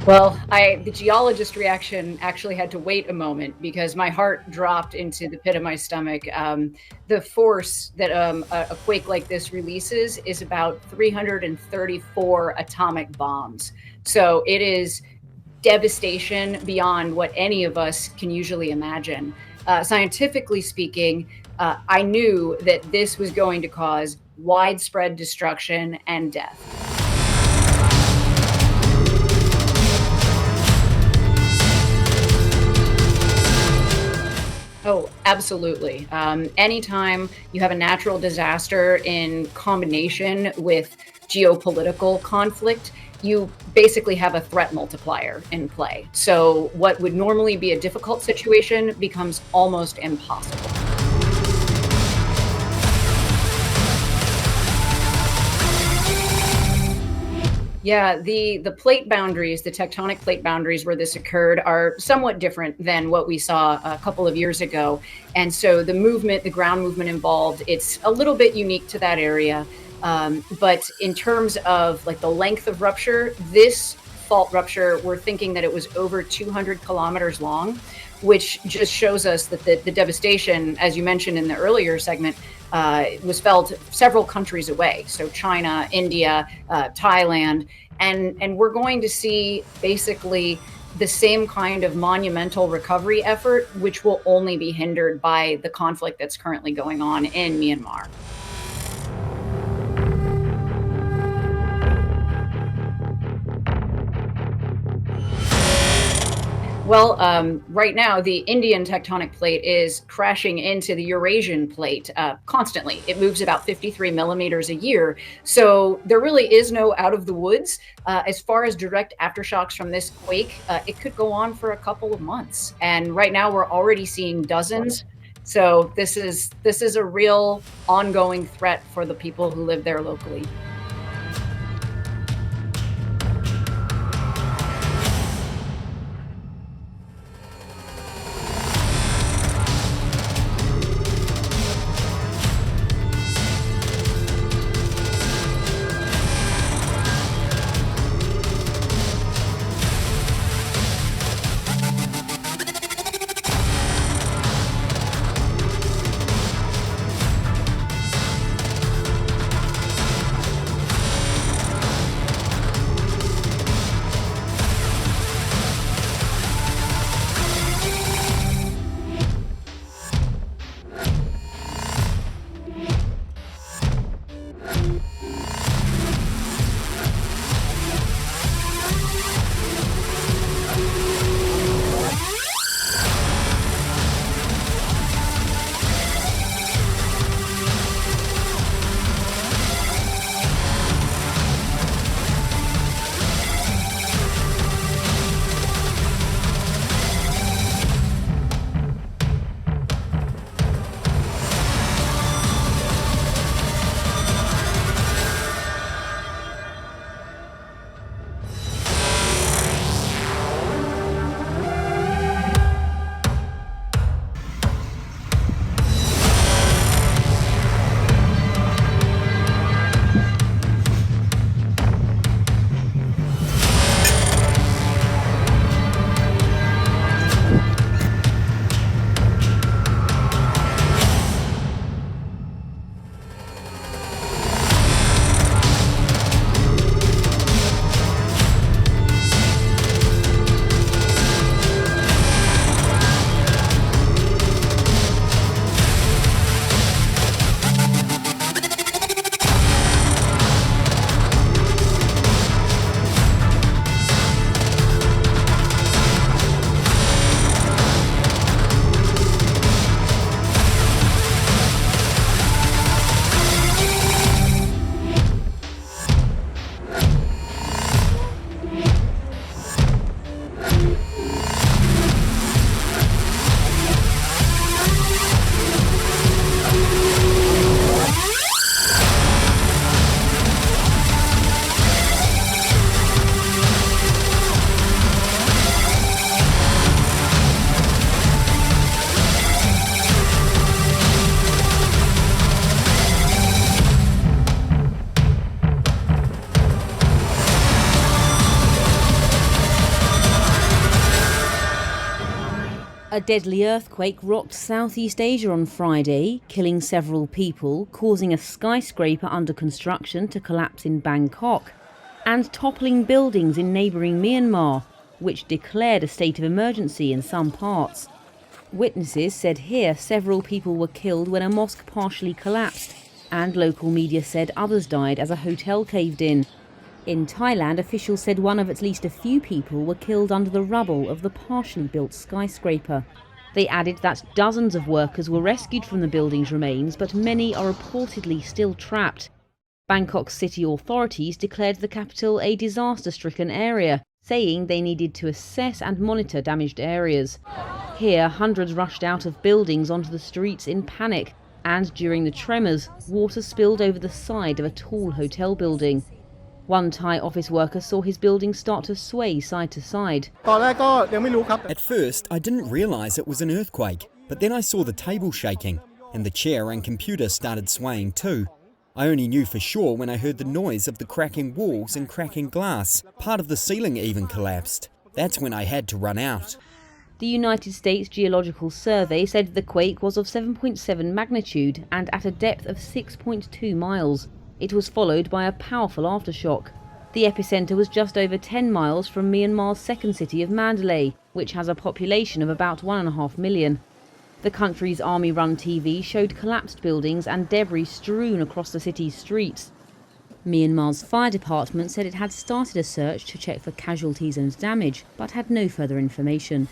Well, the geologist reaction actually had to wait a moment because my heart dropped into the pit of my stomach. The force that a quake like this releases is about 334 atomic bombs. So it is devastation beyond what any of us can usually imagine. Scientifically speaking, I knew that this was going to cause widespread destruction and death. Oh, absolutely. Anytime you have a natural disaster in combination with geopolitical conflict, you basically have a threat multiplier in play. So, what would normally be a difficult situation becomes almost impossible. Yeah, the plate boundaries, the tectonic plate boundaries where this occurred are somewhat different than what we saw a couple of years ago. And so the movement, the ground movement involved, it's a little bit unique to that area. But in terms of like the length of rupture, this fault rupture, we're thinking that it was over 200 kilometers long, which just shows us that the devastation, as you mentioned in the earlier segment, was felt several countries away. So China, India, Thailand, and we're going to see basically the same kind of monumental recovery effort, which will only be hindered by the conflict that's currently going on in Myanmar. Well, right now, the Indian tectonic plate is crashing into the Eurasian plate constantly. It moves about 53 millimeters a year. So there really is no out of the woods. As far as direct aftershocks from this quake, it could go on for a couple of months. And right now, we're already seeing dozens. So this is a real ongoing threat for the people who live there locally. A deadly earthquake rocked Southeast Asia on Friday, killing several people, causing a skyscraper under construction to collapse in Bangkok, and toppling buildings in neighbouring Myanmar, which declared a state of emergency in some parts. Witnesses said here several people were killed when a mosque partially collapsed, and local media said others died as a hotel caved in. In Thailand, officials said one of at least a few people were killed under the rubble of the partially built skyscraper. They added that dozens of workers were rescued from the building's remains, but many are reportedly still trapped. Bangkok city authorities declared the capital a disaster-stricken area, saying they needed to assess and monitor damaged areas. Here, hundreds rushed out of buildings onto the streets in panic, and during the tremors, water spilled over the side of a tall hotel building. One Thai office worker saw his building start to sway side to side. At first, I didn't realise it was an earthquake, but then I saw the table shaking, and the chair and computer started swaying too. I only knew for sure when I heard the noise of the cracking walls and cracking glass. Part of the ceiling even collapsed. That's when I had to run out. The United States Geological Survey said the quake was of 7.7 magnitude and at a depth of 6.2 miles. It was followed by a powerful aftershock. The epicenter was just over 10 miles from Myanmar's second city of Mandalay, which has a population of about 1.5 million. The country's army-run TV showed collapsed buildings and debris strewn across the city's streets. Myanmar's fire department said it had started a search to check for casualties and damage, but had no further information.